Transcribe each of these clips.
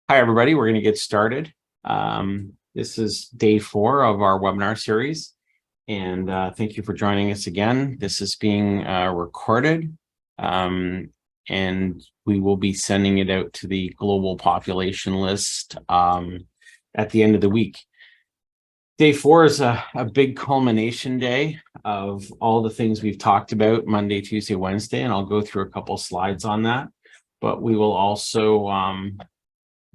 Hi, everybody. We're going to get started. This is day 4 of our webinar series, and thank you for joining us again. This is being recorded, and we will be sending it out to the global population list at the end of the week. Day 4 is a big culmination day of all the things we've talked about Monday, Tuesday, Wednesday, and I'll go through a couple slides on that, but we will also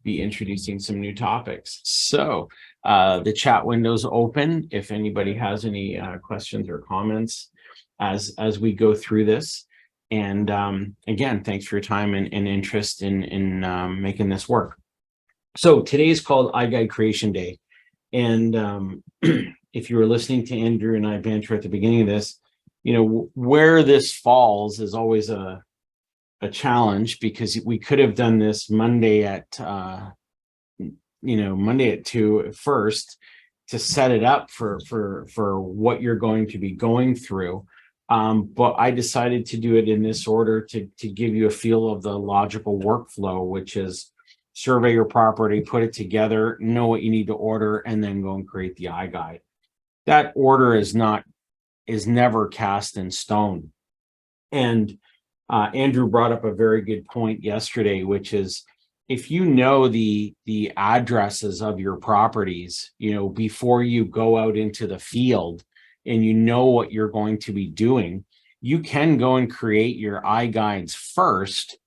be introducing some new topics. So the chat window's open if anybody has any questions or comments as we go through this. And again, thanks for your time and interest in making this work. So today is called iGUIDE Creation Day. And if you were listening to Andrew and I banter at the beginning of this, you know, where this falls is always a challenge, because we could have done this Monday at Monday at 2 first to set it up for what you're going to be going through, but I decided to do it in this order to give you a feel of the logical workflow, which is survey your property, put it together, know what you need to order, and then go and create the iGUIDE. That order is never cast in stone. And Andrew brought up a very good point yesterday, which is if you know the addresses of your properties, you know, before you go out into the field and you know what you're going to be doing, you can go and create your iGUIDEs first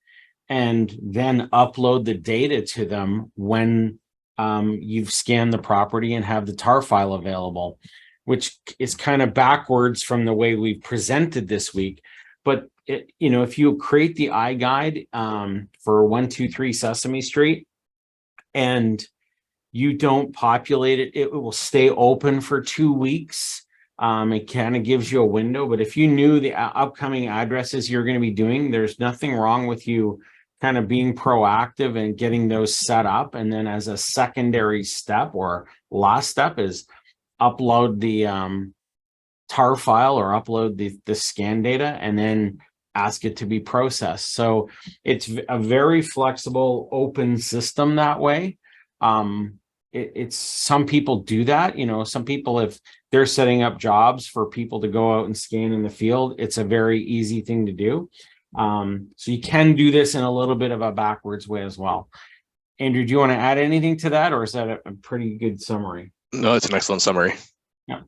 and then upload the data to them when you've scanned the property and have the tar file available, which is kind of backwards from the way we've presented this week. But if you create the iGUIDE for 123 Sesame Street and you don't populate it, it will stay open for 2 weeks. It kind of gives you a window, but if you knew the upcoming addresses you're going to be doing, there's nothing wrong with you kind of being proactive and getting those set up. And then as a secondary step or last step is upload the tar file or upload the scan data and then ask it to be processed. So it's a very flexible, open system that way. It's some people do that. Some people, if they're setting up jobs for people to go out and scan in the field, it's a very easy thing to do. So you can do this in a little bit of a backwards way as well. Andrew, do you want to add anything to that, or is that a pretty good summary? No, it's an excellent summary. Yeah.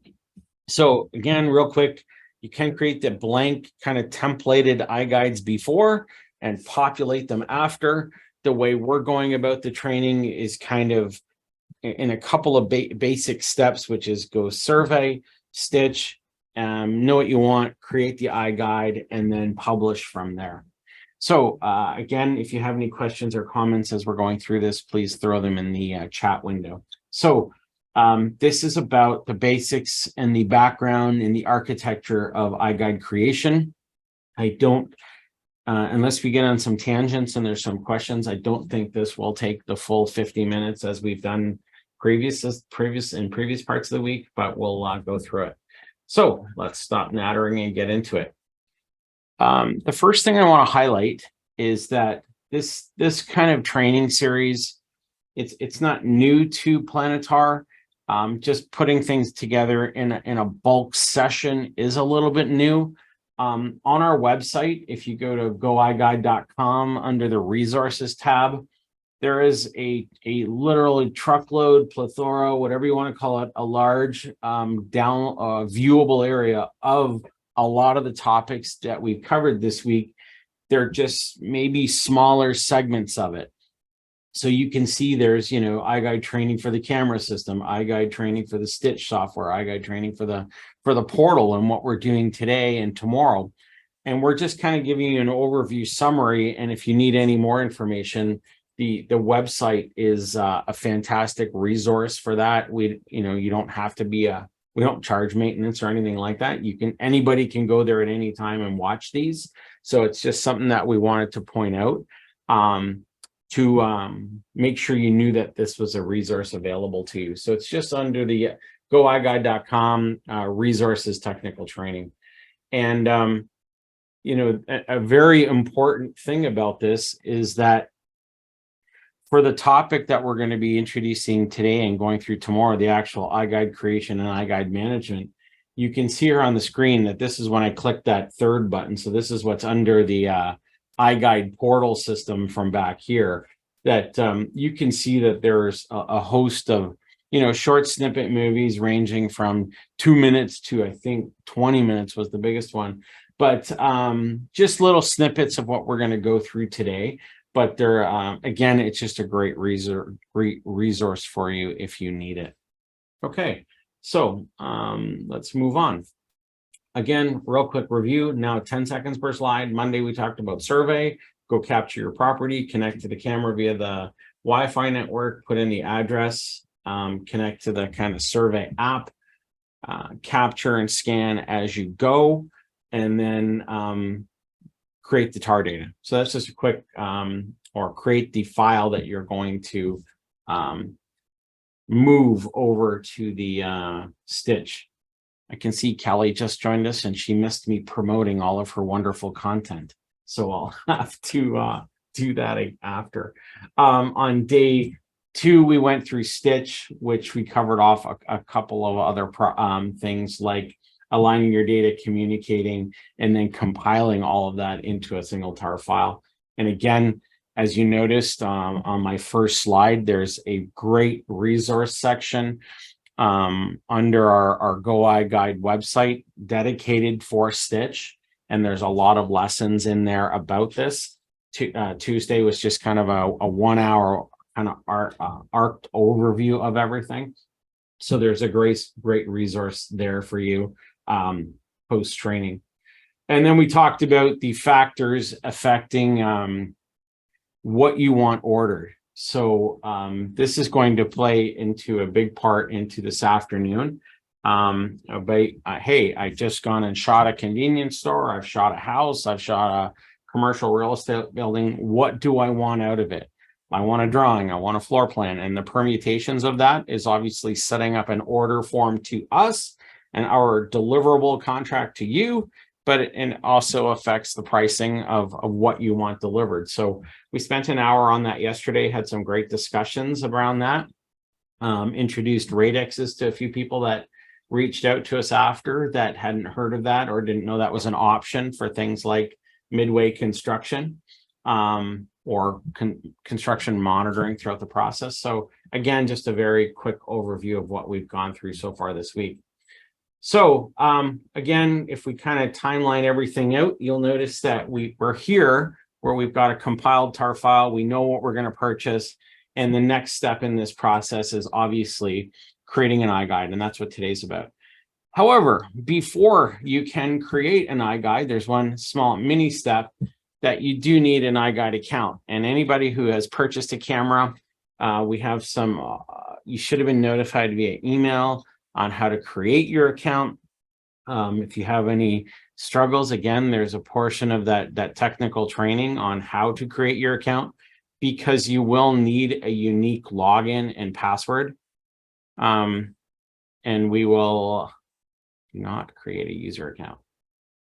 So again, real quick, you can create the blank kind of templated iGUIDEs before and populate them after. The way we're going about the training is kind of in a couple of basic steps, which is go survey, stitch, know what you want, create the iGUIDE, and then publish from there. So again, if you have any questions or comments as we're going through this, please throw them in the chat window. So this is about the basics and the background and the architecture of iGUIDE creation. I don't, unless we get on some tangents and there's some questions, I don't think this will take the full 50 minutes as we've done previous parts of the week, but we'll go through it. So let's stop nattering and get into it. The first thing I want to highlight is that this kind of training series, it's not new to Planitar. Just putting things together in a bulk session is a little bit new. On our website, if you go to goiguide.com under the resources tab, there is a literally truckload, plethora, whatever you want to call it, a large viewable area of a lot of the topics that we've covered this week. They're just maybe smaller segments of it. So you can see there's, iGUIDE training for the camera system, iGUIDE training for the Stitch software, iGUIDE training for the portal and what we're doing today and tomorrow. And we're just kind of giving you an overview summary. And if you need any more information, the website is a fantastic resource for that. You don't have to be we don't charge maintenance or anything like that. Anybody can go there at any time and watch these. So it's just something that we wanted to point out. To make sure you knew that this was a resource available to you. So it's just under the goiguide.com resources technical training. And, a very important thing about this is that For the topic that we're going to be introducing today and going through tomorrow, the actual iGUIDE creation and iGUIDE management, you can see here on the screen that this is when I click that third button. So this is what's under the iGUIDE portal system from back here, that you can see that there's a host of, short snippet movies ranging from 2 minutes to, I think, 20 minutes was the biggest one. But just little snippets of what we're going to go through today. But they're, again, it's just a great resource for you if you need it. Okay, so let's move on. Again, real quick review, now 10 seconds per slide. Monday, we talked about survey, go capture your property, connect to the camera via the Wi-Fi network, put in the address, connect to the kind of survey app, capture and scan as you go, and then create the tar data. So that's just a quick, or create the file that you're going to move over to the Stitch. I can see Kelly just joined us and she missed me promoting all of her wonderful content. So I'll have to do that after. On day 2, we went through Stitch, which we covered off a couple of other things like aligning your data, communicating, and then compiling all of that into a single tar file. And again, as you noticed on my first slide, there's a great resource section under our Go iGUIDE website dedicated for Stitch. And there's a lot of lessons in there about this. Tuesday was just kind of a 1 hour kind of arced overview of everything. So there's a great resource there for you post training. And then we talked about the factors affecting what you want ordered. So this is going to play into a big part into this afternoon. Hey, I just gone and shot a convenience store. I've shot a house. I've shot a commercial real estate building. What do I want out of it? I want a drawing. I want a floor plan. And the permutations of that is obviously setting up an order form to us and our deliverable contract to you, but it also affects the pricing of what you want delivered. So we spent an hour on that yesterday, had some great discussions around that, introduced radexes to a few people that reached out to us after that hadn't heard of that or didn't know that was an option for things like midway construction or construction monitoring throughout the process. So again, just a very quick overview of what we've gone through so far this week. So again, if we kind of timeline everything out, you'll notice that we're here where we've got a compiled tar file. We know what we're going to purchase. And the next step in this process is obviously creating an iGUIDE. And that's what today's about. However, before you can create an iGUIDE, there's one small mini step that you do need an iGUIDE account. And anybody who has purchased a camera, we have some, you should have been notified via email on how to create your account. If you have any struggles, again, there's a portion of that technical training on how to create your account, because you will need a unique login and password. And we will not create a user account.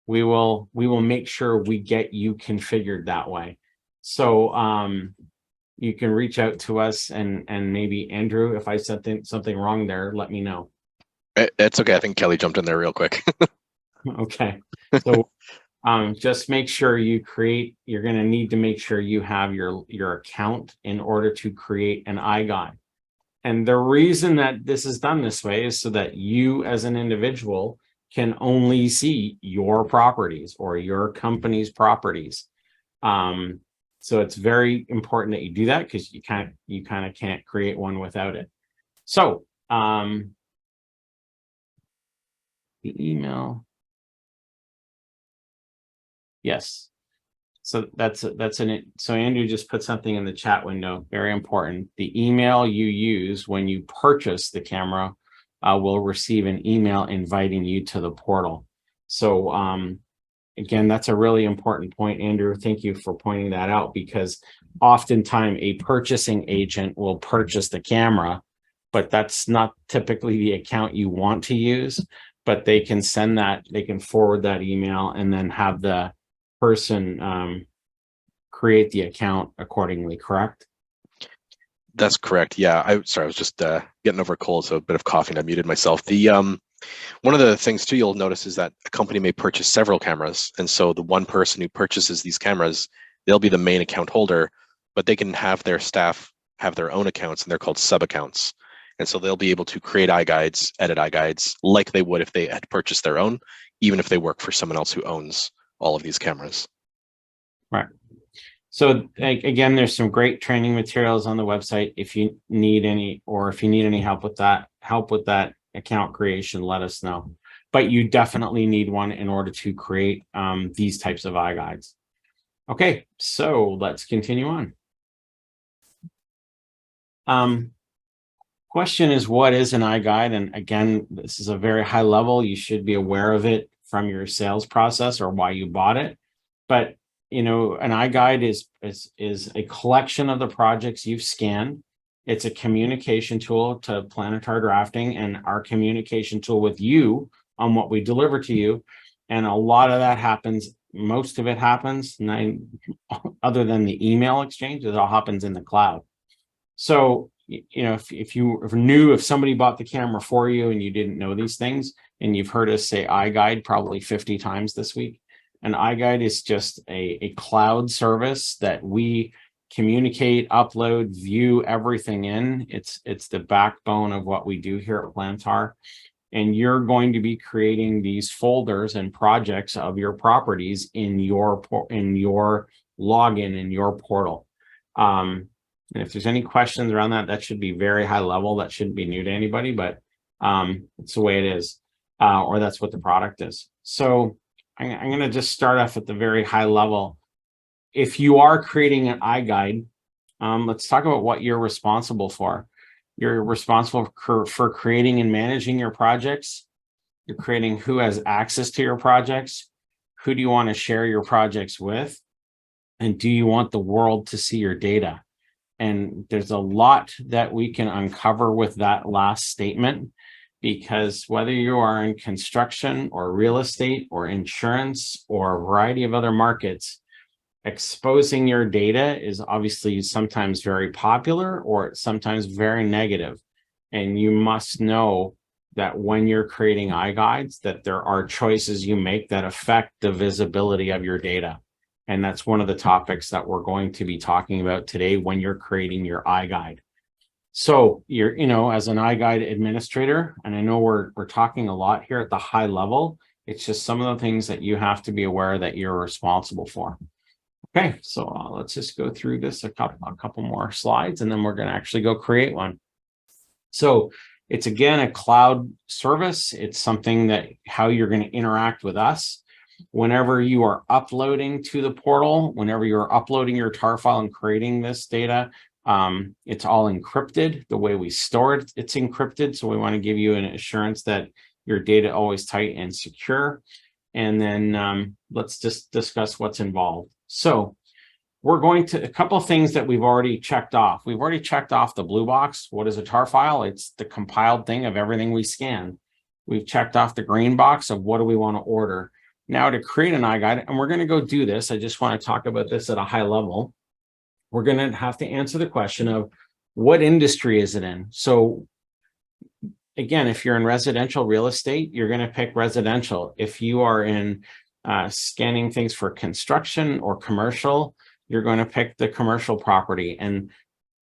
We will make sure we get you configured that way. So you can reach out to us, and maybe Andrew, if I said something wrong there, let me know. It's okay. I think Kelly jumped in there real quick. Okay. So just make sure you're going to need to make sure you have your account in order to create an iGUIDE. And the reason that this is done this way is so that you as an individual can only see your properties or your company's properties. So it's very important that you do that, because you kind of can't create one without it. So the email. Yes. So so Andrew just put something in the chat window, very important. The email you use when you purchase the camera will receive an email inviting you to the portal. So again, that's a really important point, Andrew. Thank you for pointing that out, because oftentimes a purchasing agent will purchase the camera, but that's not typically the account you want to use. But they can send that, they can forward that email and then have the person create the account accordingly, correct? That's correct. Yeah, I was just getting over a cold, so a bit of coughing. I muted myself. The one of the things too you'll notice is that a company may purchase several cameras, and so the one person who purchases these cameras, they'll be the main account holder, but they can have their staff have their own accounts, and they're called sub accounts. And so they'll be able to create iGuides, edit iGuides, like they would if they had purchased their own, even if they work for someone else who owns all of these cameras. Right. So again, there's some great training materials on the website. If you need any, or if you need any help with that account creation, let us know. But you definitely need one in order to create these types of iGuides. Okay, so let's continue on. Question is, what is an iGUIDE? And again, this is a very high level. You should be aware of it from your sales process or why you bought it. But you know, an iGUIDE is a collection of the projects you've scanned. It's a communication tool to Planetar Drafting and our communication tool with you on what we deliver to you. And a lot of that happens, most of it happens, other than the email exchange, it all happens in the cloud. So, you know, if somebody bought the camera for you and you didn't know these things, and you've heard us say iGUIDE probably 50 times this week, an iGUIDE is just a cloud service that we communicate, upload, view everything in. It's the backbone of what we do here at Planetar. And you're going to be creating these folders and projects of your properties in your login in your portal. And if there's any questions around that, that should be very high level. That shouldn't be new to anybody, but it's the way it is, or that's what the product is. So I'm going to just start off at the very high level. If you are creating an iGUIDE, let's talk about what you're responsible for. You're responsible for creating and managing your projects. You're creating who has access to your projects. Who do you want to share your projects with? And do you want the world to see your data? And there's a lot that we can uncover with that last statement, because whether you are in construction or real estate or insurance or a variety of other markets, exposing your data is obviously sometimes very popular or sometimes very negative. And you must know that when you're creating iGUIDEs, that there are choices you make that affect the visibility of your data. And that's one of the topics that we're going to be talking about today when you're creating your iGUIDE. So you're, you know, as an iGUIDE administrator, and I know we're talking a lot here at the high level, it's just some of the things that you have to be aware that you're responsible for. Okay, so let's just go through this a couple more slides, and then we're going to actually go create one. So it's again a cloud service. It's something that how you're going to interact with us. Whenever you are uploading to the portal, whenever you're uploading your tar file and creating this data, it's all encrypted. The way we store it, it's encrypted. So we want to give you an assurance that your data always tight and secure. And then let's just discuss what's involved. So we're going to a couple of things that we've already checked off. We've already checked off the blue box. What is a tar file? It's the compiled thing of everything we scan. We've checked off the green box of what do we want to order. Now to create an iGUIDE, and we're going to go do this. I just want to talk about this at a high level. We're going to have to answer the question of what industry is it in? So again, if you're in residential real estate, you're going to pick residential. If you are in scanning things for construction or commercial, you're going to pick the commercial property. And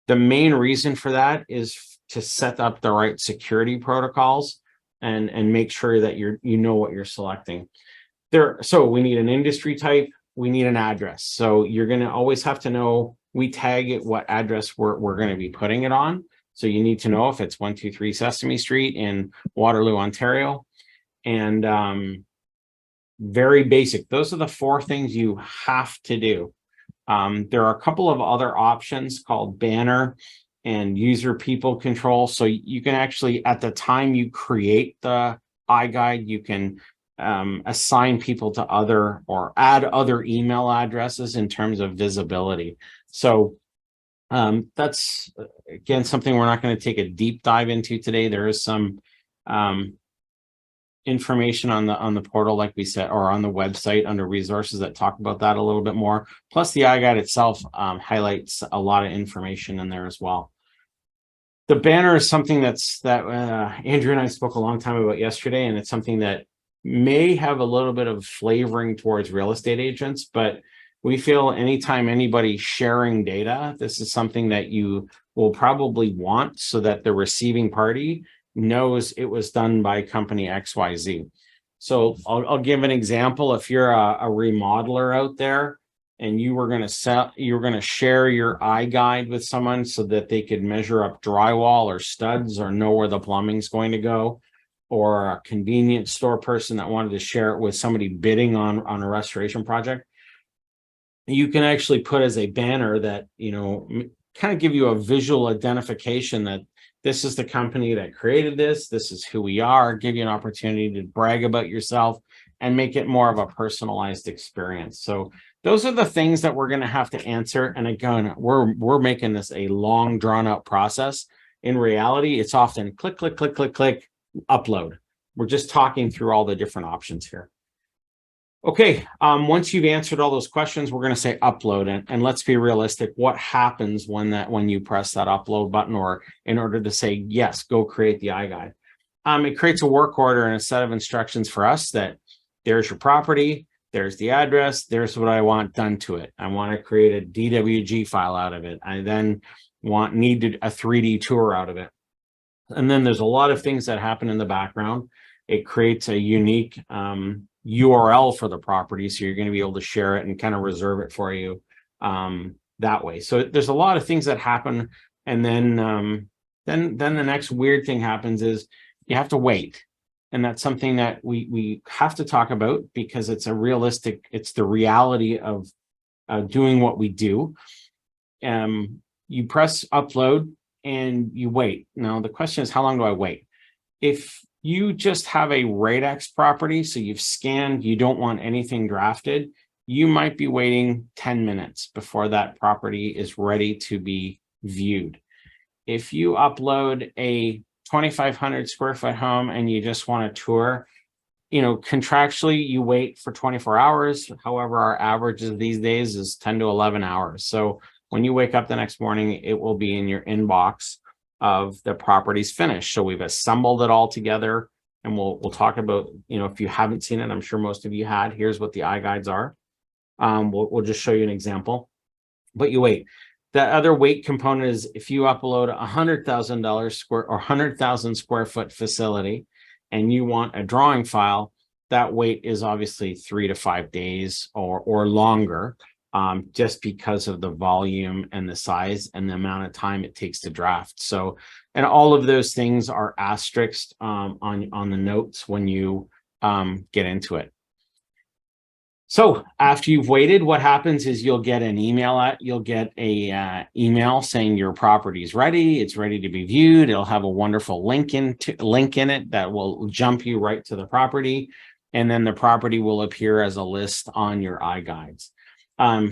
the main reason for that is to set up the right security protocols and make sure that you know what you're selecting. So we need an industry type, we need an address. So you're going to always have to know, we tag it what address we're going to be putting it on. So you need to know if it's 123 Sesame Street in Waterloo, Ontario. And very basic. Those are the 4 things you have to do. There are a couple of other options called banner and user people control. So you can actually, at the time you create the iGUIDE, you can assign people to other or add other email addresses in terms of visibility. So that's, again, something we're not going to take a deep dive into today. There is some information on the portal, like we said, or on the website under resources that talk about that a little bit more. Plus the iGUIDE itself highlights a lot of information in there as well. The banner is something that Andrew and I spoke a long time about yesterday, and it's something that may have a little bit of flavoring towards real estate agents, but we feel anytime anybody's sharing data, this is something that you will probably want so that the receiving party knows it was done by company XYZ. So I'll give an example. If you're a remodeler out there and you were going to share your iGUIDE with someone so that they could measure up drywall or studs or know where the plumbing's going to go, or a convenience store person that wanted to share it with somebody bidding on a restoration project, you can actually put as a banner that, kind of give you a visual identification that this is the company that created this. This is who we are, give you an opportunity to brag about yourself and make it more of a personalized experience. So those are the things that we're going to have to answer. And again, we're making this a long drawn out process. In reality, it's often click, click, click, click, click, upload. We're just talking through all the different options here. Okay, once you've answered all those questions, we're going to say upload, and let's be realistic. What happens when you press that upload button, or in order to say yes, go create the iGUIDE? It creates a work order and a set of instructions for us that there's your property, there's the address, there's what I want done to it. I want to create a DWG file out of it. I then need a 3D tour out of it. And then there's a lot of things that happen in the background. It creates a unique URL for the property, so you're going to be able to share it and kind of reserve it for you that way. So there's a lot of things that happen, and then the next weird thing happens is you have to wait, and that's something that we have to talk about because it's the reality of doing what we do. You press upload and you wait. Now the question is, how long do I wait? If you just have a Radex property, so you've scanned, you don't want anything drafted, you might be waiting 10 minutes before that property is ready to be viewed. If you upload a 2,500 square foot home and you just want a tour, contractually you wait for 24 hours. However, our averages these days is 10 to 11 hours. So when you wake up the next morning, it will be in your inbox of the property's finished. So we've assembled it all together, and we'll talk about, if you haven't seen it, I'm sure most of you had, here's what the iGUIDEs are. We'll just show you an example, but you wait. The other wait component is if you upload $100,000 square foot facility and you want a drawing file, that wait is obviously 3 to 5 days or longer. Just because of the volume and the size and the amount of time it takes to draft. So, and all of those things are asterisked on the notes when you get into it. So after you've waited, what happens is you'll get an email email saying your property is ready. It's ready to be viewed. It'll have a wonderful link in it that will jump you right to the property. And then the property will appear as a list on your iGUIDEs.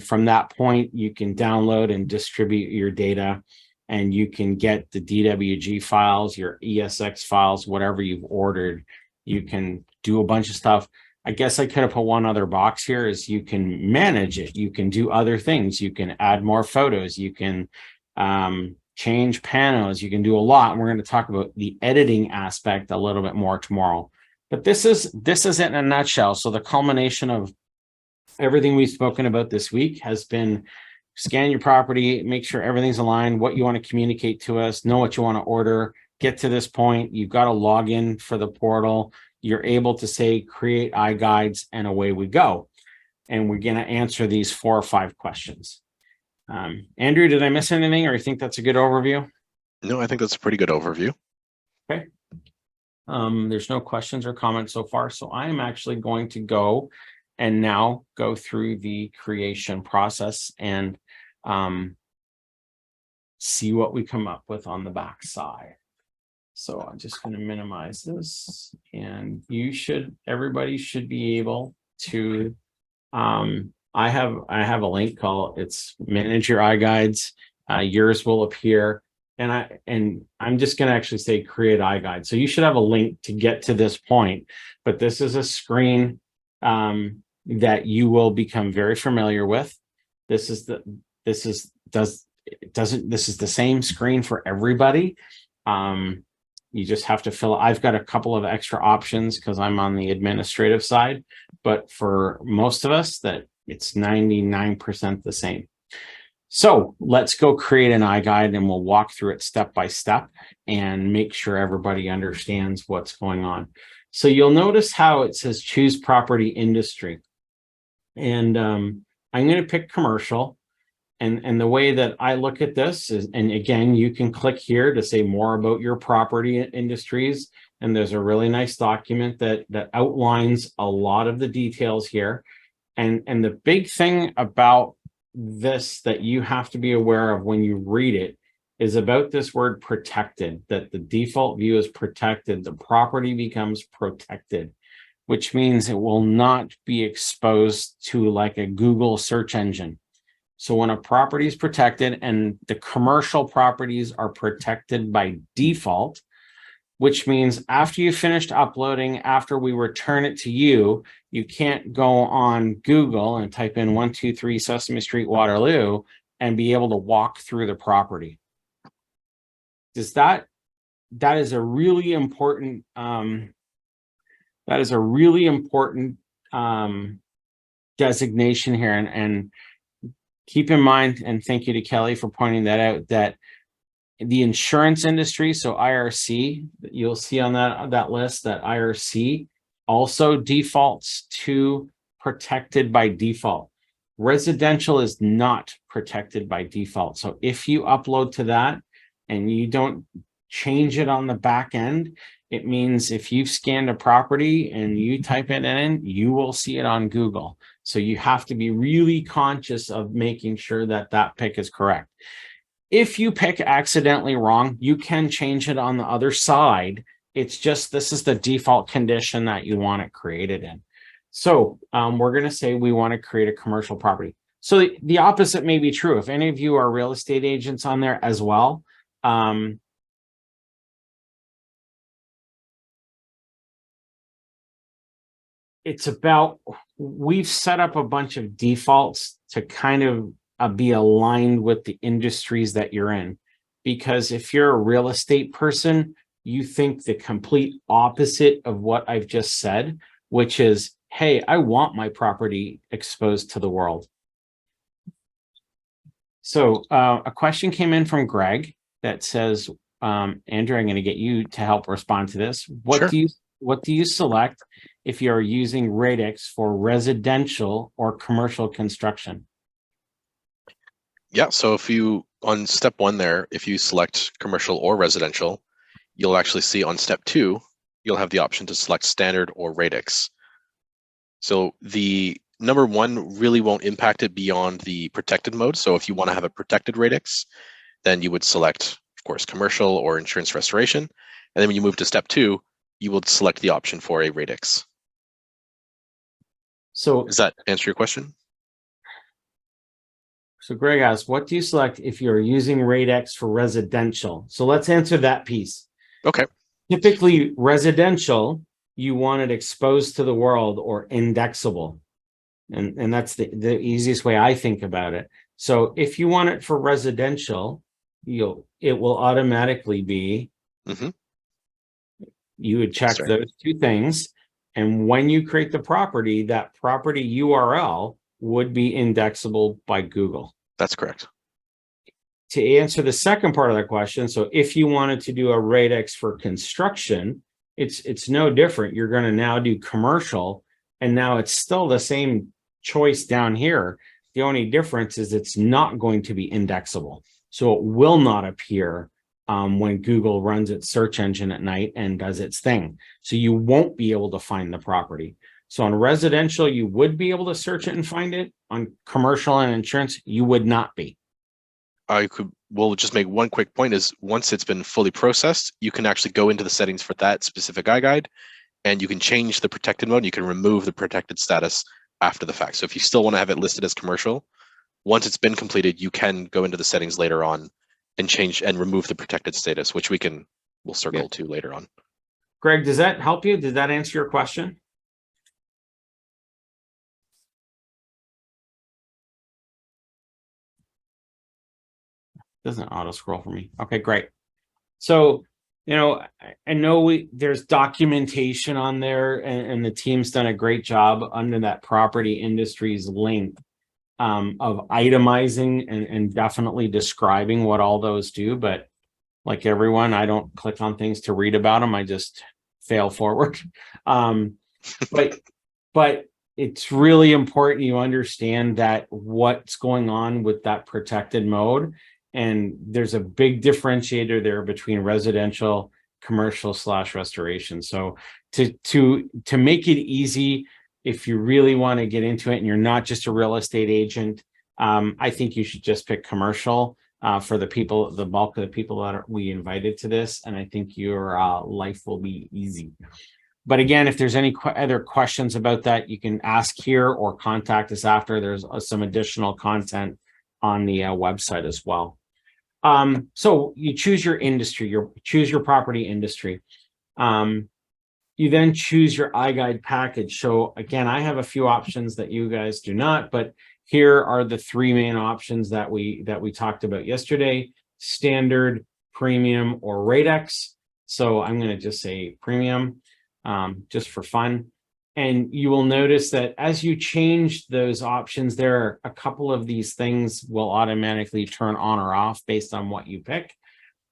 From that point, you can download and distribute your data, and you can get the DWG files, your ESX files, whatever you've ordered. You can do a bunch of stuff. I guess I could have put one other box here is you can manage it. You can do other things. You can add more photos. You can change panos. You can do a lot. And we're going to talk about the editing aspect a little bit more tomorrow. But this is it in a nutshell. So the culmination of everything we've spoken about this week has been scan your property, make sure everything's aligned, what you want to communicate to us, know what you want to order, get to this point. You've got to log in for the portal. You're able to say, create iGUIDEs, and away we go. And we're going to answer these 4 or 5 questions. Andrew, did I miss anything, or you think that's a good overview? No, I think that's a pretty good overview. Okay. There's no questions or comments so far. So I'm actually going to go and now go through the creation process and see what we come up with on the back side. So I'm just going to minimize this, and everybody should be able to, I have a link called, it's Manage Your iGUIDEs. Yours will appear, and I'm just going to actually say create iGUIDE. So you should have a link to get to this point, but this is a screen that you will become very familiar with. This is the same screen for everybody. You just have to fill. I've got a couple of extra options because I'm on the administrative side, but for most of us, that it's 99% the same. So let's go create an iGUIDE and we'll walk through it step by step and make sure everybody understands what's going on. So you'll notice how it says choose property industry. And I'm going to pick commercial. And the way that I look at this is, and again, you can click here to say more about your property industries. And there's a really nice document that outlines a lot of the details here. And the big thing about this that you have to be aware of when you read it is about this word protected, that the default view is protected. The property becomes protected, which means it will not be exposed to like a Google search engine. So when a property is protected, and the commercial properties are protected by default, which means after you finished uploading, after we return it to you, you can't go on Google and type in 123 Sesame Street, Waterloo, and be able to walk through the property. Does that is a really important designation here, and keep in mind, and thank you to Kelly for pointing that out, that the insurance industry, so IRC, you'll see on that list that IRC also defaults to protected by default. Residential is not protected by default. So if you upload to that and you don't change it on the back end, it means if you've scanned a property and you type it in, you will see it on Google. So you have to be really conscious of making sure that that pick is correct. If you pick accidentally wrong, you can change it on the other side. It's just, this is the default condition that you want it created in. So we're going to say we want to create a commercial property. So the opposite may be true. If any of you are real estate agents on there as well, it's about, we've set up a bunch of defaults to kind of be aligned with the industries that you're in. Because if you're a real estate person, you think the complete opposite of what I've just said, which is, hey, I want my property exposed to the world. So a question came in from Greg that says, Andrew, I'm going to get you to help respond to this. What do you select if you're using radix for residential or commercial construction? Yeah, so if you, on step 1 there, if you select commercial or residential, you'll actually see on step 2, you'll have the option to select standard or radix. So the number 1 really won't impact it beyond the protected mode. So if you want to have a protected radix, then you would select, of course, commercial or insurance restoration. And then when you move to step 2, you will select the option for a radix. So does that answer your question? So Greg asks, what do you select if you're using radix for residential? So let's answer that piece. Okay. Typically residential, you want it exposed to the world or indexable. And that's the easiest way I think about it. So if you want it for residential, it will automatically be, you would check those two things. And when you create the property, that property URL would be indexable by Google. That's correct. To answer the second part of that question, so if you wanted to do a radix for construction, it's no different. You're going to now do commercial, and now it's still the same choice down here. The only difference is it's not going to be indexable. So it will not appear when Google runs its search engine at night and does its thing. So you won't be able to find the property. So on residential, you would be able to search it and find it. On commercial and insurance, you would not be. We'll just make one quick point is once it's been fully processed, you can actually go into the settings for that specific iGUIDE and you can change the protected mode. You can remove the protected status after the fact. So if you still want to have it listed as commercial, once it's been completed, you can go into the settings later on and change and remove the protected status, which we'll circle to later on. Greg, does that help you? Did that answer your question? Doesn't auto scroll for me. Okay, great. So I know there's documentation on there, and the team's done a great job under that property industries link of itemizing and definitely describing what all those do. But like everyone, I don't click on things to read about them. I just fail forward. But it's really important you understand that what's going on with that protected mode. And there's a big differentiator there between residential, commercial / restoration. So to make it easy, if you really want to get into it and you're not just a real estate agent, I think you should just pick commercial for the bulk of the people that we invited to this. And I think your life will be easy. But again, if there's any other questions about that, you can ask here or contact us after. There's some additional content on the website as well. So you choose your industry, choose your property industry. You then choose your iGUIDE package. So again, I have a few options that you guys do not, but here are the three main options that we talked about yesterday: standard, premium, or RateX. So I'm going to just say premium, just for fun. And you will notice that as you change those options, there are a couple of these things will automatically turn on or off based on what you pick.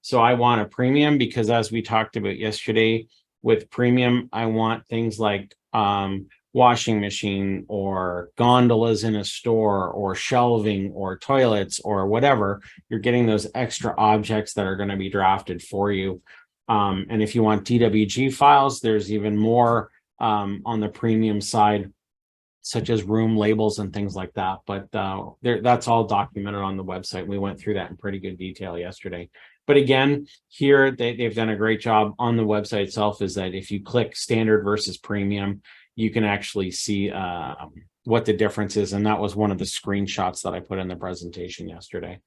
So I want a premium because, as we talked about yesterday, with premium, I want things like washing machine or gondolas in a store or shelving or toilets or whatever. You're getting those extra objects that are going to be drafted for you. And if you want DWG files, there's even more on the premium side, such as room labels and things like that. But that's all documented on the website. We went through that in pretty good detail yesterday. But again, here they've done a great job on the website itself, is that if you click standard versus premium, you can actually see what the difference is. And that was one of the screenshots that I put in the presentation yesterday.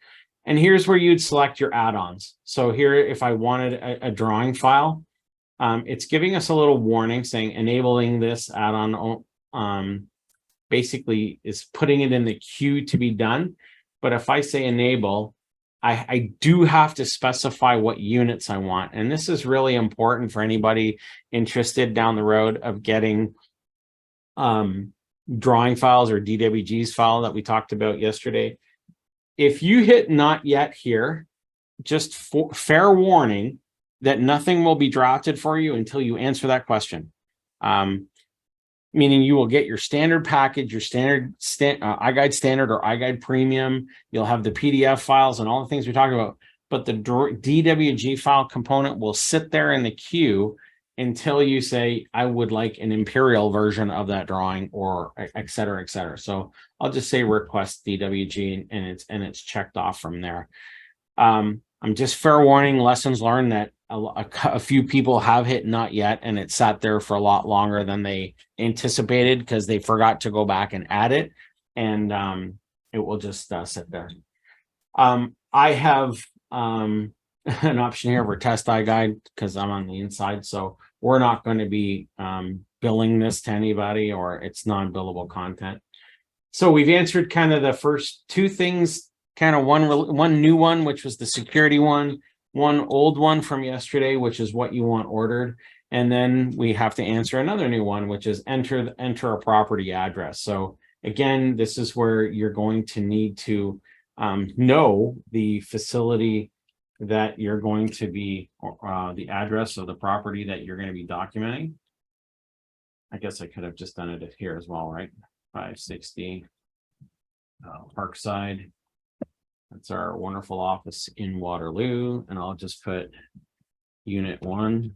And here's where you'd select your add-ons. So here, if I wanted a drawing file, it's giving us a little warning saying enabling this add-on basically is putting it in the queue to be done. But if I say enable, I do have to specify what units I want. And this is really important for anybody interested down the road of getting drawing files or DWGs file that we talked about yesterday. If you hit not yet here, just fair warning that nothing will be drafted for you until you answer that question. Meaning you will get your standard package, your standard iGUIDE standard or iGUIDE premium. You'll have the PDF files and all the things we talked about, but the DWG file component will sit there in the queue until you say, I would like an imperial version of that drawing, or et cetera, et cetera. So I'll just say request DWG and it's checked off from there. I'm just fair warning, lessons learned, that a few people have hit not yet, and it sat there for a lot longer than they anticipated because they forgot to go back and add it, and it will just sit there. I have an option here for test iGUIDE because I'm on the inside, so we're not going to be billing this to anybody, or it's non-billable content. So we've answered kind of the first two things, kind of one new one, which was the security one old one from yesterday, which is what you want ordered. And then we have to answer another new one, which is enter a property address. So again, this is where you're going to need to know the facility that you're going to be, the address of the property that you're going to be documenting. I guess I could have just done it here as well, right? 560 Parkside. That's our wonderful office in Waterloo, and I'll just put unit 1.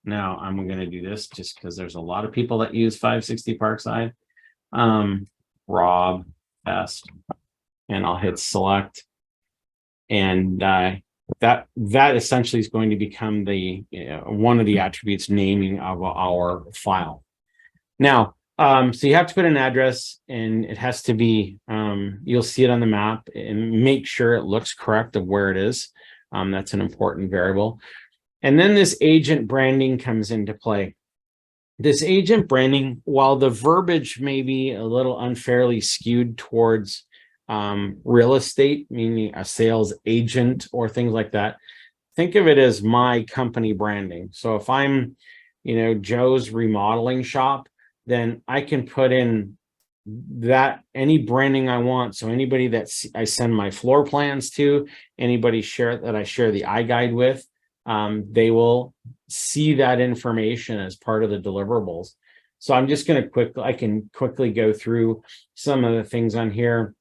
Now I'm going to do this just because there's a lot of people that use 560 Parkside. Rob Best, and I'll hit select, and that essentially is going to become the one of the attributes naming of our file. Now, so you have to put an address, and it has to be, you'll see it on the map, and make sure it looks correct of where it is. That's an important variable. And then this agent branding comes into play. This agent branding, while the verbiage may be a little unfairly skewed towards real estate, meaning a sales agent or things like that, think of it as my company branding. So if I'm, Joe's remodeling shop, then I can put in that any branding I want. So anybody that I send my floor plans to, anybody that I share the iGUIDE with, they will see that information as part of the deliverables. So I'm just going to I can quickly go through some of the things on here.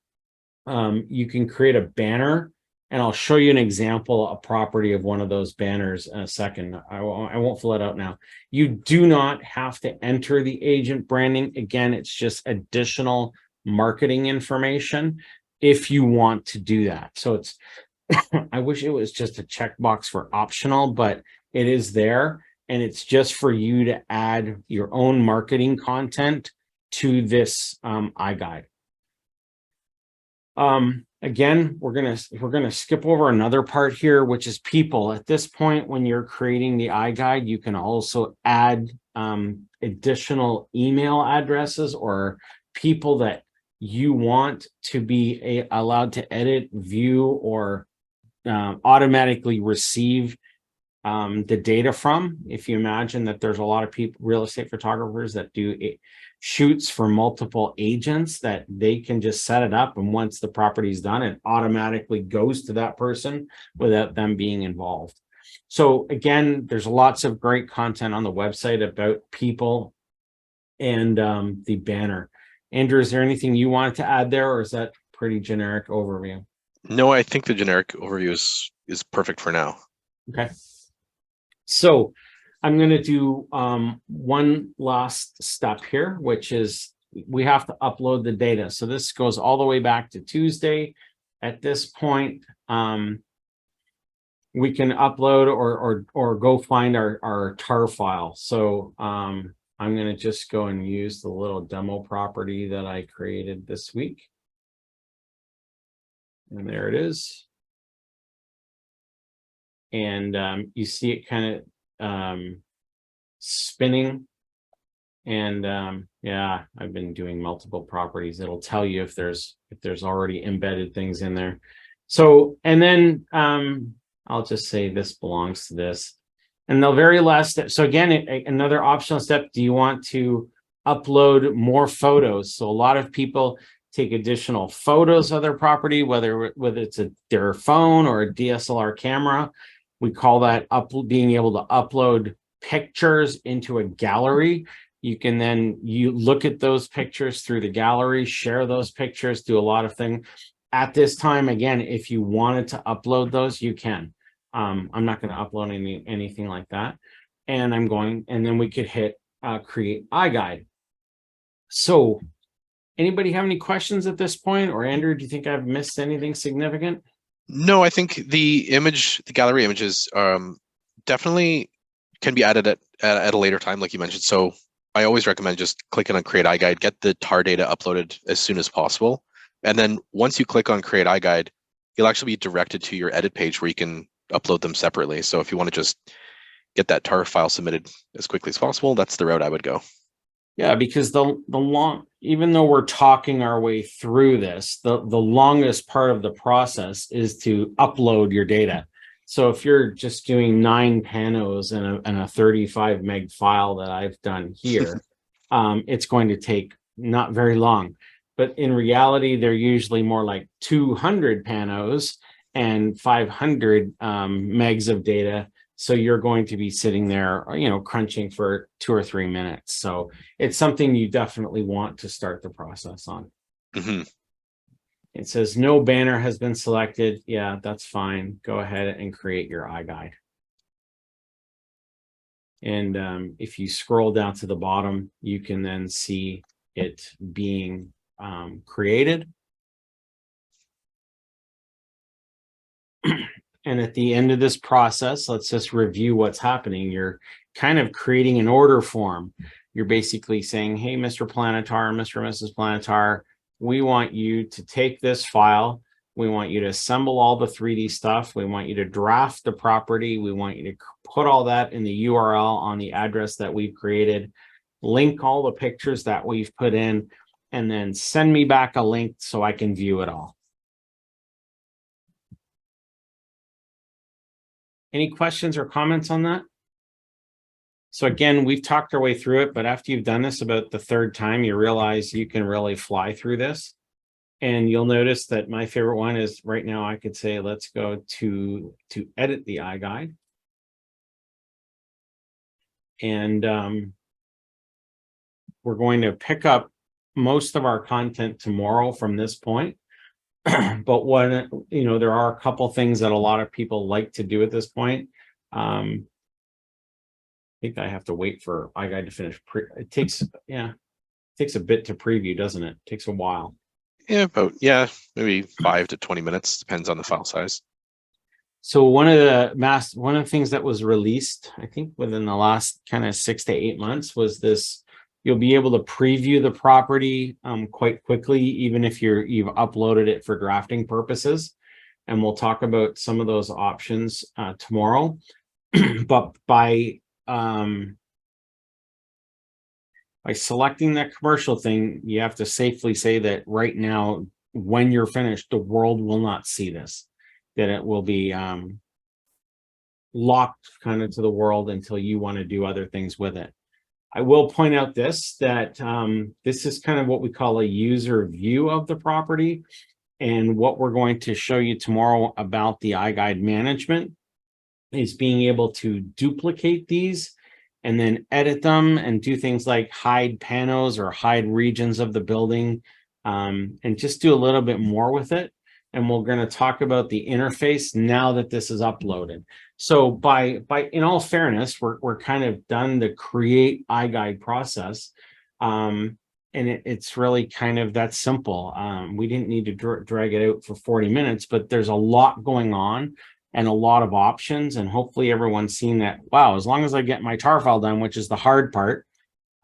You can create a banner, and I'll show you an example, a property of one of those banners in a second. I won't fill it out now. You do not have to enter the agent branding. Again, it's just additional marketing information if you want to do that. So it's, I wish it was just a checkbox for optional, but it is there. And it's just for you to add your own marketing content to this iGUIDE. Again, we're gonna skip over another part here, which is people. At this point, when you're creating the iGUIDE, you can also add additional email addresses or people that you want to be allowed to edit, view, or automatically receive the data from. If you imagine that there's a lot of people, real estate photographers, that do shoots for multiple agents, that they can just set it up, and once the property is done, it automatically goes to that person without them being involved. So again, there's lots of great content on the website about people and the banner. Andrew, is there anything you wanted to add there, or is that pretty generic overview? No, I think the generic overview is perfect for now. Okay. So I'm going to do one last step here, which is we have to upload the data. So this goes all the way back to Tuesday. At this point, we can upload or go find our tar file. So I'm going to just go and use the little demo property that I created this week. And there it is. And you see it kind of spinning. And yeah, I've been doing multiple properties. It'll tell you if there's already embedded things in there. So, and then I'll just say this belongs to this. And the very last step. So again, another optional step. Do you want to upload more photos? So a lot of people take additional photos of their property, whether it's their phone or a DSLR camera. We call that being able to upload pictures into a gallery. You can then look at those pictures through the gallery, share those pictures, do a lot of things. At this time, again, if you wanted to upload those, you can. I'm not going to upload anything like that. And then we could hit create iGUIDE. So anybody have any questions at this point? Or Andrew, do you think I've missed anything significant? No, I think the gallery images definitely can be added at a later time, like you mentioned. So I always recommend just clicking on Create iGUIDE, get the tar data uploaded as soon as possible. And then once you click on Create iGUIDE, you'll actually be directed to your edit page where you can upload them separately. So if you want to just get that tar file submitted as quickly as possible, that's the route I would go. Yeah, because even though we're talking our way through this, the longest part of the process is to upload your data. So if you're just doing 9 panos and a 35 meg file that I've done here, it's going to take not very long. But in reality, they're usually more like 200 panos and 500 megs of data. So you're going to be sitting there, crunching for 2 or 3 minutes. So it's something you definitely want to start the process on. Mm-hmm. It says no banner has been selected. Yeah, that's fine. Go ahead and create your iGUIDE. And if you scroll down to the bottom, you can then see it being created. And at the end of this process, let's just review what's happening. You're kind of creating an order form. You're basically saying, hey, Mr. Planetar, Mr. and Mrs. Planetar, we want you to take this file. We want you to assemble all the 3D stuff. We want you to draft the property. We want you to put all that in the URL on the address that we've created, link all the pictures that we've put in, and then send me back a link so I can view it all. Any questions or comments on that? So again, we've talked our way through it, but after you've done this about the third time, you realize you can really fly through this. And you'll notice that my favorite one is right now, I could say, let's go to edit the iGUIDE. And we're going to pick up most of our content tomorrow from this point. But when, you know, there are a couple things that a lot of people like to do at this point. I think I have to wait for iGUIDE to finish. It takes, yeah, it takes a bit to preview, doesn't it? It takes a while. Yeah, maybe 5 to 20 minutes, depends on the file size. So one of the things that was released, I think within the last kind of 6 to 8 months, was this. You'll be able to preview the property quite quickly, even if you've uploaded it for drafting purposes. And we'll talk about some of those options tomorrow. But by selecting that commercial thing, you have to safely say that right now, when you're finished, the world will not see this, that it will be locked kind of to the world until you want to do other things with it. I will point out that this is kind of what we call a user view of the property. And what we're going to show you tomorrow about the iGUIDE management is being able to duplicate these and then edit them and do things like hide panels or hide regions of the building, and just do a little bit more with it. And we're going to talk about the interface now that this is uploaded. So by in all fairness, we're kind of done the create iGUIDE process. And it's really kind of that simple. We didn't need to drag it out for 40 minutes, but there's a lot going on and a lot of options. And hopefully everyone's seen that, wow, as long as I get my tar file done, which is the hard part,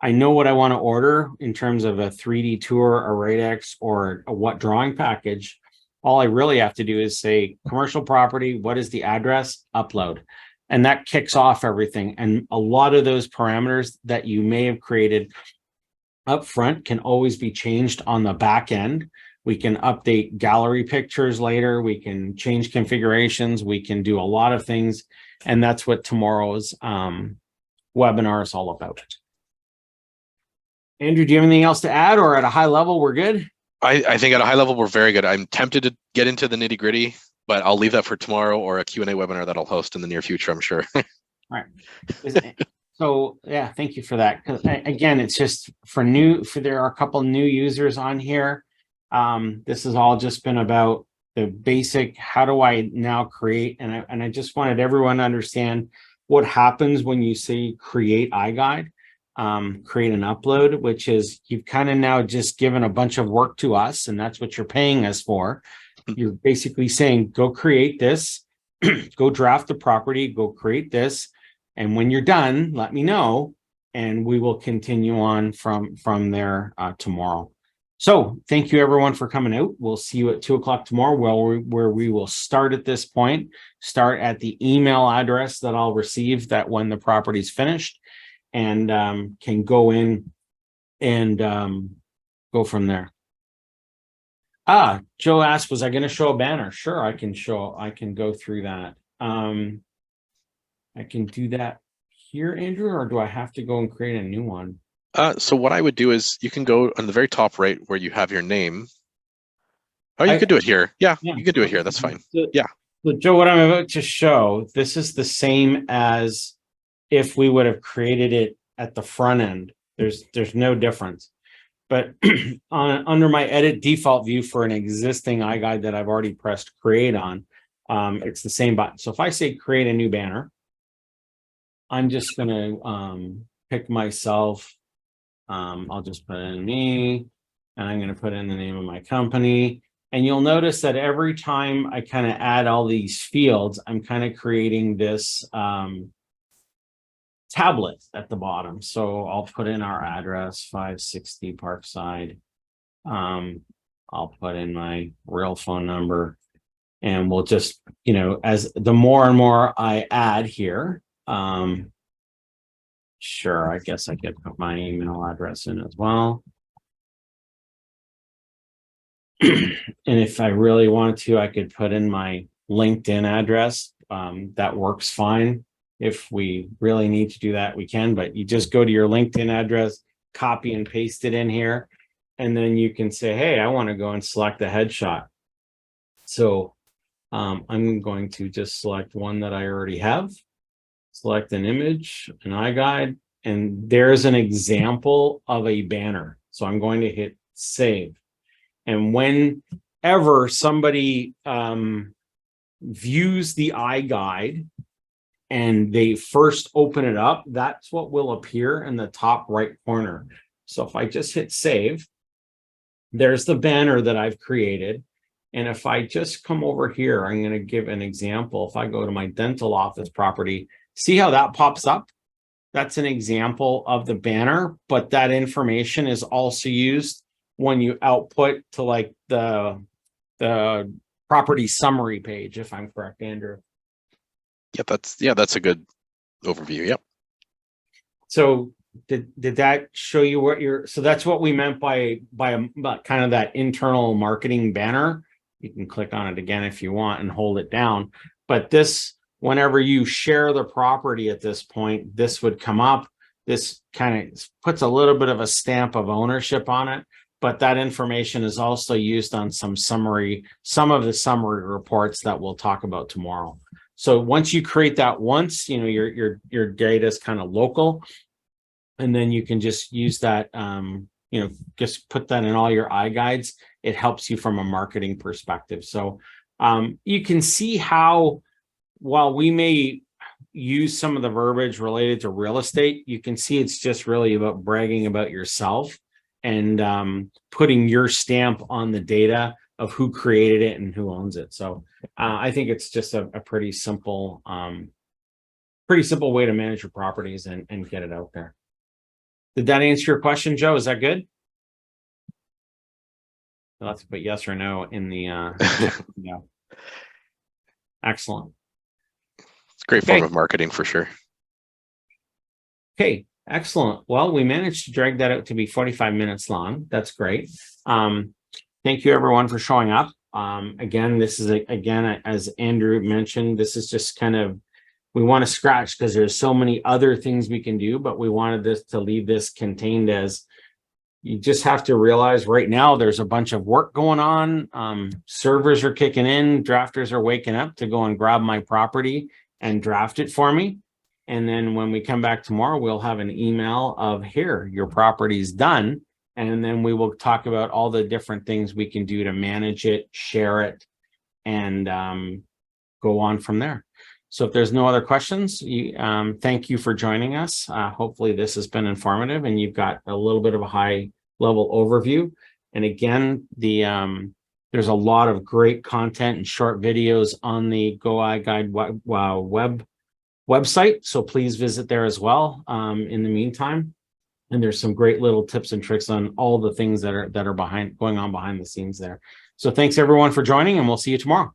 I know what I want to order in terms of a 3D tour, a Radex, or a what drawing package. All I really have to do is say commercial property, what is the address, upload. And that kicks off everything. And a lot of those parameters that you may have created up front can always be changed on the back end. We can update gallery pictures later. We can change configurations. We can do a lot of things. And that's what tomorrow's webinar is all about. Andrew, do you have anything else to add, or at a high level, we're good? I think at a high level, we're very good. I'm tempted to get into the nitty gritty, but I'll leave that for tomorrow or a Q&A webinar that I'll host in the near future, I'm sure. All right. So yeah, thank you for that. Because again, it's just there are a couple new users on here. This has all just been about the basic, how do I now create? And I just wanted everyone to understand what happens when you say create iGUIDE. Create an upload, which is you've kind of now just given a bunch of work to us, and that's what you're paying us for. You're basically saying, go create this, go draft the property, go create this, and when you're done, let me know, and we will continue on from there tomorrow. So thank you everyone for coming out. We'll see you at 2 o'clock tomorrow, where we will start at this point, start at the email address that I'll receive that when the property's finished, and can go in and go from there. Joe asked, was I going to show a banner? Sure, I can go through that. I can do that here, Andrew, or do I have to go and create a new one? So what I would do is you can go on the very top right where you have your name. Oh, you could do it here. Yeah, you could do it here. That's fine. Yeah. So Joe, what I'm about to show, this is the same as if we would have created it at the front end. There's no difference. But under my edit default view for an existing iGUIDE that I've already pressed create on, it's the same button. So if I say create a new banner, I'm just going to pick myself. I'll just put in me, and I'm going to put in the name of my company. And you'll notice that every time I kind of add all these fields, I'm kind of creating this tablet at the bottom. So I'll put in our address, 560 Parkside. I'll put in my real phone number, and we'll just, as the more and more I add here, sure, I guess I could put my email address in as well. And if I really wanted to, I could put in my LinkedIn address. that works fine. If we really need to do that, we can, but you just go to your LinkedIn address, copy and paste it in here, and then you can say, hey, I want to go and select a headshot. So I'm going to just select one that I already have, select an image, an iGUIDE, and there's an example of a banner. So I'm going to hit save. And whenever somebody views the iGUIDE and they first open it up, that's what will appear in the top right corner. So if I just hit save, there's the banner that I've created. And if I just come over here, I'm going to give an example. If I go to my dental office property, see how that pops up? That's an example of the banner, but that information is also used when you output to like the property summary page, if I'm correct, Andrew. That's a good overview. Yep. So did that show you what you're, so that's what we meant by kind of that internal marketing banner. You can click on it again if you want and hold it down. But this, whenever you share the property at this point, this would come up. This kind of puts a little bit of a stamp of ownership on it, but that information is also used on some of the summary reports that we'll talk about tomorrow. So once you create that once, you know, your data is kind of local, and then you can just use that, you know, just put that in all your iGUIDEs. It helps you from a marketing perspective. So you can see how, while we may use some of the verbiage related to real estate, you can see it's just really about bragging about yourself and putting your stamp on the data of who created it and who owns it. So I think it's just a pretty simple way to manage your properties and get it out there. Did that answer your question, Joe? Is that good? You'll have to put yes or no in the yeah. Excellent. It's a great form of marketing for sure. Okay, excellent. Well, we managed to drag that out to be 45 minutes long. That's great. Thank you everyone for showing up. Again, this is again, as Andrew mentioned, this is just kind of, we want to scratch because there's so many other things we can do, but we wanted this to leave this contained as, you just have to realize right now there's a bunch of work going on. Servers are kicking in, drafters are waking up to go and grab my property and draft it for me. And then when we come back tomorrow, we'll have an email of, here, your property's done. And then we will talk about all the different things we can do to manage it, share it, and go on from there. So if there's no other questions, thank you for joining us. Hopefully this has been informative and you've got a little bit of a high level overview. And again, there's a lot of great content and short videos on the Go iGUIDE website. So please visit there as well in the meantime. And there's some great little tips and tricks on all the things that are going on behind the scenes there. So thanks everyone for joining, and we'll see you tomorrow.